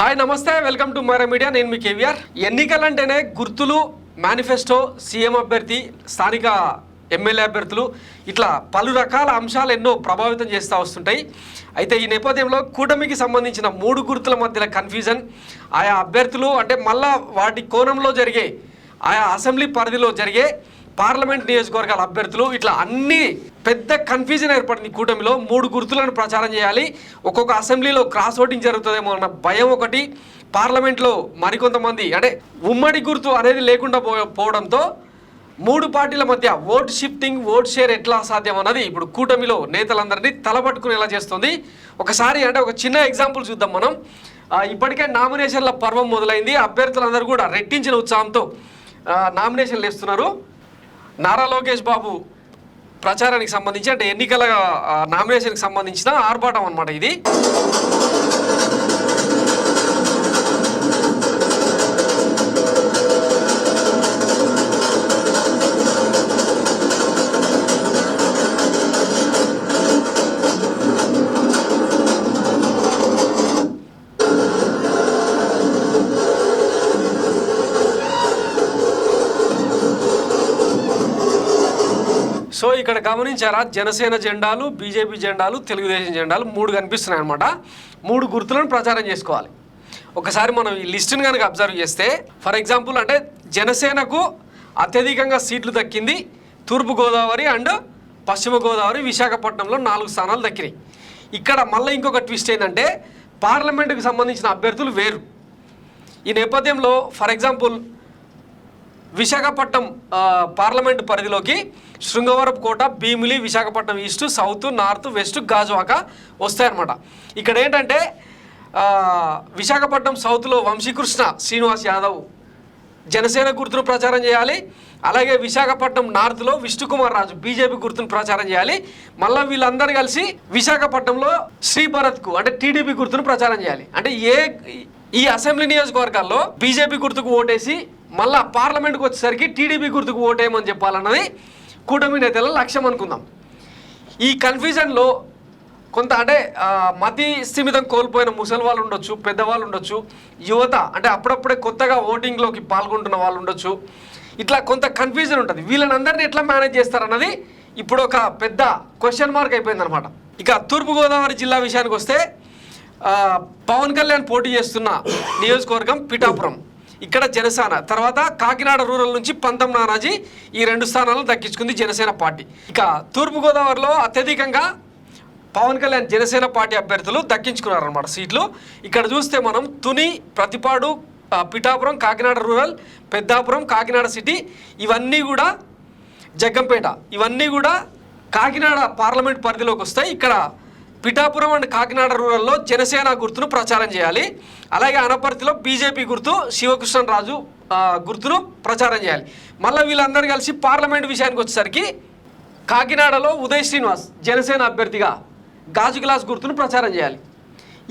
Hi నమస్తే, welcome to Mara media. నేను మీ కేవీఆర్. ఎన్నికలంటేనే గుర్తులు, మేనిఫెస్టో, సీఎం అభ్యర్థి, స్థానిక ఎమ్మెల్యే అభ్యర్థులు, ఇట్లా పలు రకాల అంశాలు ఎన్నో ప్రభావితం చేస్తూ వస్తుంటాయి. అయితే ఈ నేపథ్యంలో కూటమికి సంబంధించిన 3 గుర్తుల మధ్యలో కన్ఫ్యూజన్, ఆయా అభ్యర్థులు అంటే మళ్ళా వాటి కోణంలో జరిగే, ఆయా అసెంబ్లీ పరిధిలో జరిగే పార్లమెంట్ నియోజకవర్గాల అభ్యర్థులు, ఇట్లా అన్ని పెద్ద కన్ఫ్యూజన్ ఏర్పడింది. కూటమిలో 3 గుర్తులను ప్రచారం చేయాలి, ఒక్కొక్క అసెంబ్లీలో క్రాస్ ఓటింగ్ జరుగుతుందేమో అన్న భయం ఒకటి, పార్లమెంట్లో మరికొంతమంది అంటే ఉమ్మడి గుర్తు అనేది లేకుండా పోవడంతో 3 పార్టీల మధ్య ఓట్ షిఫ్టింగ్, ఓట్ షేర్ ఎట్లా సాధ్యం అన్నది ఇప్పుడు కూటమిలో నేతలందరినీ తలపట్టుకునేలా చేస్తుంది. ఒకసారి అంటే ఒక చిన్న ఎగ్జాంపుల్ చూద్దాం మనం. ఇప్పటికే నామినేషన్ల పర్వం మొదలైంది. అభ్యర్థులందరూ కూడా రెట్టించిన ఉత్సాహంతో నామినేషన్లు వేస్తున్నారు. నారా లోకేష్ బాబు ప్రచారానికి సంబంధించి అంటే ఎన్నికల నామినేషన్కి సంబంధించిన ఆర్భాటం అన్నమాట ఇది. సో ఇక్కడ గమనించారా, జనసేన జెండాలు, బీజేపీ జెండాలు, తెలుగుదేశం జెండాలు 3 కనిపిస్తున్నాయి అనమాట. 3 గుర్తులను ప్రచారం చేసుకోవాలి. ఒకసారి మనం ఈ లిస్టును కనుక అబ్జర్వ్ చేస్తే, ఫర్ ఎగ్జాంపుల్ అంటే జనసేనకు అత్యధికంగా సీట్లు దక్కింది తూర్పుగోదావరి అండ్ పశ్చిమ గోదావరి, విశాఖపట్నంలో 4 స్థానాలు దక్కినాయి. ఇక్కడ మళ్ళీ ఇంకొక ట్విస్ట్ ఏంటంటే పార్లమెంటుకు సంబంధించిన అభ్యర్థులు వేరు. ఈ నేపథ్యంలో ఫర్ ఎగ్జాంపుల్ విశాఖపట్నం పార్లమెంటు పరిధిలోకి Srungavarapukota, Bheemili, Visakhapatnam east, south, north, west, Gajuwaka వస్తాయన్నమాట. ఇక్కడ ఏంటంటే విశాఖపట్నం సౌత్లో వంశీకృష్ణ శ్రీనివాస్ యాదవ్ జనసేన గుర్తును ప్రచారం చేయాలి. అలాగే విశాఖపట్నం నార్త్లో విష్ణుకుమార్ రాజు బీజేపీ గుర్తును ప్రచారం చేయాలి. మళ్ళీ వీళ్ళందరూ కలిసి విశాఖపట్నంలో శ్రీభరత్కు అంటే టీడీపీ గుర్తును ప్రచారం చేయాలి. అంటే ఈ అసెంబ్లీ నియోజకవర్గాల్లో బీజేపీ గుర్తుకు ఓటేసి మళ్ళా పార్లమెంట్కి వచ్చేసరికి టీడీపీ గుర్తుకు ఓటేయమని చెప్పాలన్నది కూటమి నేతల లక్ష్యం అనుకుందాం. ఈ కన్ఫ్యూజన్లో కొంత అంటే మతి స్థిమితం కోల్పోయిన ముసలి వాళ్ళు ఉండొచ్చు, పెద్దవాళ్ళు ఉండొచ్చు, యువత అంటే అప్పుడప్పుడే కొత్తగా ఓటింగ్లోకి పాల్గొంటున్న వాళ్ళు ఉండొచ్చు. ఇట్లా కొంత కన్ఫ్యూజన్ ఉంటుంది. వీళ్ళని అందరినీ ఎట్లా మేనేజ్ చేస్తారన్నది ఇప్పుడు ఒక పెద్ద క్వశ్చన్ మార్క్ అయిపోయిందనమాట. ఇక తూర్పుగోదావరి జిల్లా విషయానికి వస్తే పవన్ కళ్యాణ్ పోటీ చేస్తున్న నియోజకవర్గం పిఠాపురం, ఇక్కడ జనసేన. తర్వాత కాకినాడ రూరల్ నుంచి పంతం నానాజీ ఈ 2 స్థానాలను దక్కించుకుంది జనసేన పార్టీ. ఇక తూర్పుగోదావరిలో అత్యధికంగా పవన్ కళ్యాణ్ జనసేన పార్టీ అభ్యర్థులు దక్కించుకున్నారన్నమాట సీట్లు. ఇక్కడ చూస్తే మనం తుని, ప్రతిపాడు, పిఠాపురం, కాకినాడ రూరల్, పెద్దాపురం, కాకినాడ సిటీ, ఇవన్నీ కూడా జగ్గంపేట, ఇవన్నీ కూడా కాకినాడ పార్లమెంట్ పరిధిలోకి వస్తాయి. ఇక్కడ పిఠాపురం అండ్ కాకినాడ రూరల్లో జనసేన గుర్తును ప్రచారం చేయాలి. అలాగే అనపర్తిలో బీజేపీ గుర్తు శివకృష్ణరాజు గుర్తును ప్రచారం చేయాలి. మళ్ళీ వీళ్ళందరూ కలిసి పార్లమెంట్ విషయానికి వచ్చేసరికి కాకినాడలో ఉదయ్ శ్రీనివాస్ జనసేన అభ్యర్థిగా గాజు గ్లాస్ గుర్తును ప్రచారం చేయాలి.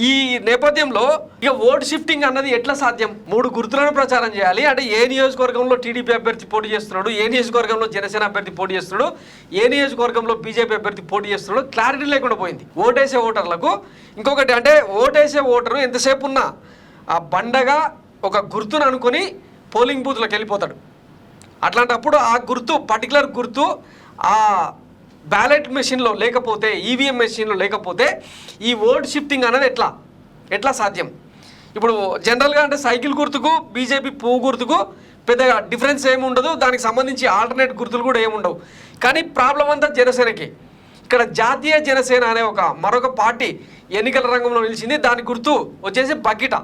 ఈ నేపథ్యంలో ఇక ఓట్ షిఫ్టింగ్ అన్నది ఎట్లా సాధ్యం? 3 గుర్తులను ప్రచారం చేయాలి అంటే ఏ నియోజకవర్గంలో టీడీపీ అభ్యర్థి పోటీ చేస్తున్నాడు, ఏ నియోజకవర్గంలో జనసేన అభ్యర్థి పోటీ చేస్తున్నాడు, ఏ నియోజకవర్గంలో బీజేపీ అభ్యర్థి పోటీ చేస్తున్నాడు, క్లారిటీ లేకుండా పోయింది ఓటేసే ఓటర్లకు. ఇంకొకటి అంటే ఓటేసే ఓటరు ఎంతసేపు ఉన్నా ఆ బండగా ఒక గుర్తును అనుకుని పోలింగ్ బూత్లోకి వెళ్ళిపోతాడు. అట్లాంటప్పుడు ఆ గుర్తు పర్టికులర్ గుర్తు ఆ బ్యాలెట్ మెషిన్లో లేకపోతే, ఈవీఎం మెషిన్లో లేకపోతే ఈ ఓట్ షిఫ్టింగ్ అనేది ఎట్లా సాధ్యం? ఇప్పుడు జనరల్గా అంటే సైకిల్ గుర్తుకు బీజేపీ పువ్వు గుర్తుకు పెద్దగా డిఫరెన్స్ ఏమి ఉండదు, దానికి సంబంధించి ఆల్టర్నేట్ గుర్తులు కూడా ఏముండవు. కానీ ప్రాబ్లం అంతా జనసేనకి. ఇక్కడ జాతీయ జనసేన అనే మరొక పార్టీ ఎన్నికల రంగంలో నిలిచింది. దాని గుర్తు వచ్చేసి బకెట.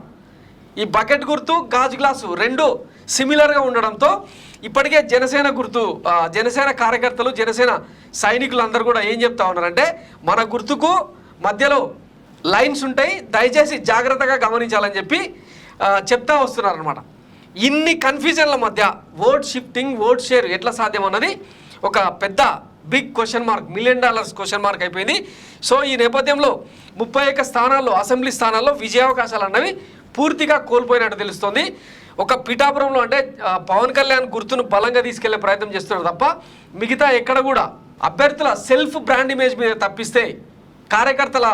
ఈ బకెట్ గుర్తు, గాజు గ్లాసు 2 సిమిలర్గా ఉండడంతో ఇప్పటికే జనసేన గుర్తు, జనసేన కార్యకర్తలు, జనసేన సైనికులు అందరూ కూడా ఏం చెప్తా ఉన్నారంటే మన గుర్తుకు మధ్యలో లైన్స్ ఉంటాయి, దయచేసి జాగ్రత్తగా గమనించాలని చెప్పి చెప్తా వస్తున్నారనమాట. ఇన్ని కన్ఫ్యూజన్ల మధ్య ఓట్ షిఫ్టింగ్, ఓట్ షేర్ ఎట్లా సాధ్యం అన్నది ఒక పెద్ద big question mark, $1 million question mark అయిపోయింది. సో ఈ నేపథ్యంలో 31 స్థానాల్లో, అసెంబ్లీ స్థానాల్లో విజయావకాశాలు అన్నవి పూర్తిగా కోల్పోయినట్టు తెలుస్తోంది. ఒక పిఠాపురంలో అంటే పవన్ కళ్యాణ్ గుర్తును బలంగా తీసుకెళ్లే ప్రయత్నం చేస్తున్నారు తప్ప మిగతా ఎక్కడ కూడా అభ్యర్థుల సెల్ఫ్ బ్రాండ్ ఇమేజ్ మీద తప్పిస్తే, కార్యకర్తల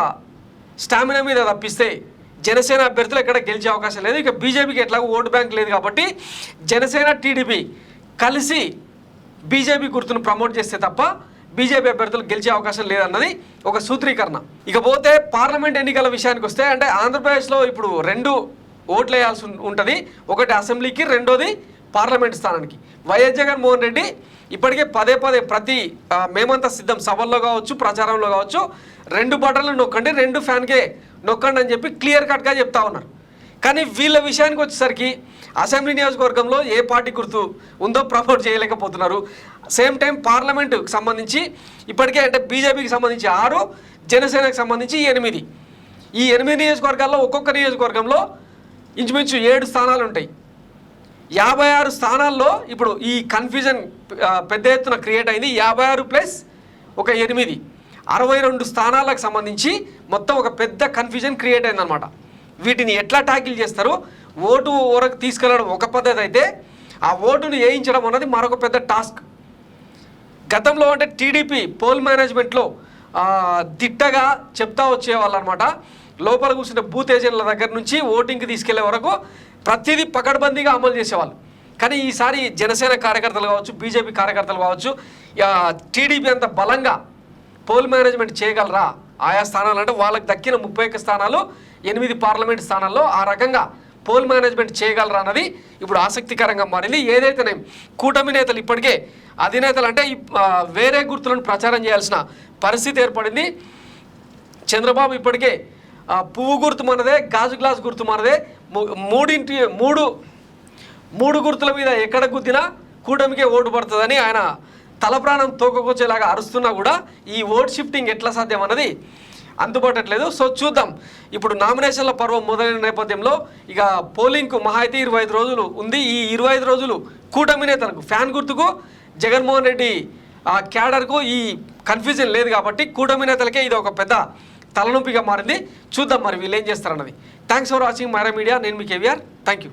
స్టామినా మీద తప్పిస్తే జనసేన అభ్యర్థులు ఎక్కడ గెలిచే అవకాశం లేదు. ఇక బీజేపీకి ఎట్లాగో ఓటు బ్యాంక్ లేదు కాబట్టి జనసేన టీడీపీ కలిసి బీజేపీ గుర్తును ప్రమోట్ చేస్తే తప్ప బీజేపీ అభ్యర్థులు గెలిచే అవకాశం లేదన్నది ఒక సూత్రీకరణ. ఇకపోతే పార్లమెంట్ ఎన్నికల విషయానికి వస్తే అంటే ఆంధ్రప్రదేశ్లో ఇప్పుడు 2 ఓట్లు వేయాల్సి ఉంటుంది. ఒకటి అసెంబ్లీకి, రెండోది పార్లమెంట్ స్థానానికి. వైఎస్ జగన్మోహన్ రెడ్డి ఇప్పటికే పదే ప్రతి మేమంతా సిద్ధం సభల్లో కావచ్చు, ప్రచారంలో కావచ్చు, 2 బటన్లు నొక్కండి, 2 ఫ్యాన్కే నొక్కండి అని చెప్పి క్లియర్ కట్గా చెప్తా ఉన్నారు. కానీ వీళ్ళ విషయానికి వచ్చేసరికి అసెంబ్లీ నియోజకవర్గంలో ఏ పార్టీ గుర్తు ఉందో ప్రమోట్ చేయలేకపోతున్నారు. సేమ్ టైం పార్లమెంటుకు సంబంధించి ఇప్పటికే అంటే బీజేపీకి సంబంధించి 6, జనసేనకు సంబంధించి 8. ఈ 8 నియోజకవర్గాల్లో ఒక్కొక్క నియోజకవర్గంలో ఇంచుమించు 7 స్థానాలు ఉంటాయి. 56 స్థానాల్లో ఇప్పుడు ఈ కన్ఫ్యూజన్ పెద్ద ఎత్తున క్రియేట్ అయింది. 56 ప్లస్ ఒక 8, 62 స్థానాలకు సంబంధించి మొత్తం ఒక పెద్ద కన్ఫ్యూజన్ క్రియేట్ అయిందనమాట. వీటిని ఎట్లా ట్యాకిల్ చేస్తారు? ఓటు వరకు తీసుకెళ్ళడం ఒక పద్ధతి అయితే ఆ ఓటును వేయించడం అన్నది మరొక పెద్ద టాస్క్. గతంలో అంటే టీడీపీ పోల్ మేనేజ్మెంట్లో దిట్టగా చెప్తా వచ్చేవాళ్ళు అనమాట. లోపల కూర్చున్న బూత్ ఏజెంట్ల దగ్గర నుంచి ఓటింగ్కి తీసుకెళ్లే వరకు ప్రతిదీ పకడ్బందీగా అమలు చేసేవాళ్ళు. కానీ ఈసారి జనసేన కార్యకర్తలు కావచ్చు, బీజేపీ కార్యకర్తలు కావచ్చు, టీడీపీ అంత బలంగా పోల్ మేనేజ్మెంట్ చేయగలరా? ఆయా స్థానాలు అంటే వాళ్ళకి దక్కిన 31 స్థానాలు, 8 పార్లమెంట్ స్థానాల్లో ఆ రకంగా పోల్ మేనేజ్మెంట్ చేయగలరా అన్నది ఇప్పుడు ఆసక్తికరంగా మారింది. ఏదైతేనే కూటమి నేతలు ఇప్పటికే అధినేతలు అంటే వేరే గుర్తులను ప్రచారం చేయాల్సిన పరిస్థితి ఏర్పడింది. చంద్రబాబు ఇప్పటికే పువ్వు గుర్తు మనదే, గాజు గ్లాస్ గుర్తు మనదే, 3 గుర్తుల మీద ఎక్కడ గుద్దినా కూటమికే ఓటు పడుతుందని ఆయన తలప్రాణం తోకకొచ్చేలాగా అరుస్తున్నా కూడా ఈ ఓట్ షిఫ్టింగ్ ఎట్లా సాధ్యం అన్నది అందుబాటట్లేదు. సో చూద్దాం. ఇప్పుడు నామినేషన్ల పర్వం మొదలైన నేపథ్యంలో ఇక పోలింగ్కు మహా అయితే 25 రోజులు ఉంది. ఈ 25 రోజులు కూటమి నేతలకు ఫ్యాన్ గుర్తుకు, జగన్మోహన్ రెడ్డి క్యాడర్కు ఈ కన్ఫ్యూజన్ లేదు కాబట్టి కూటమి నేతలకే ఇది ఒక పెద్ద తలనొప్పిగా మారింది. చూద్దాం మరి వీళ్ళు ఏం చేస్తారన్నది. Thanks for watching Myra media. నేను మీ కేవీఆర్. Thank you.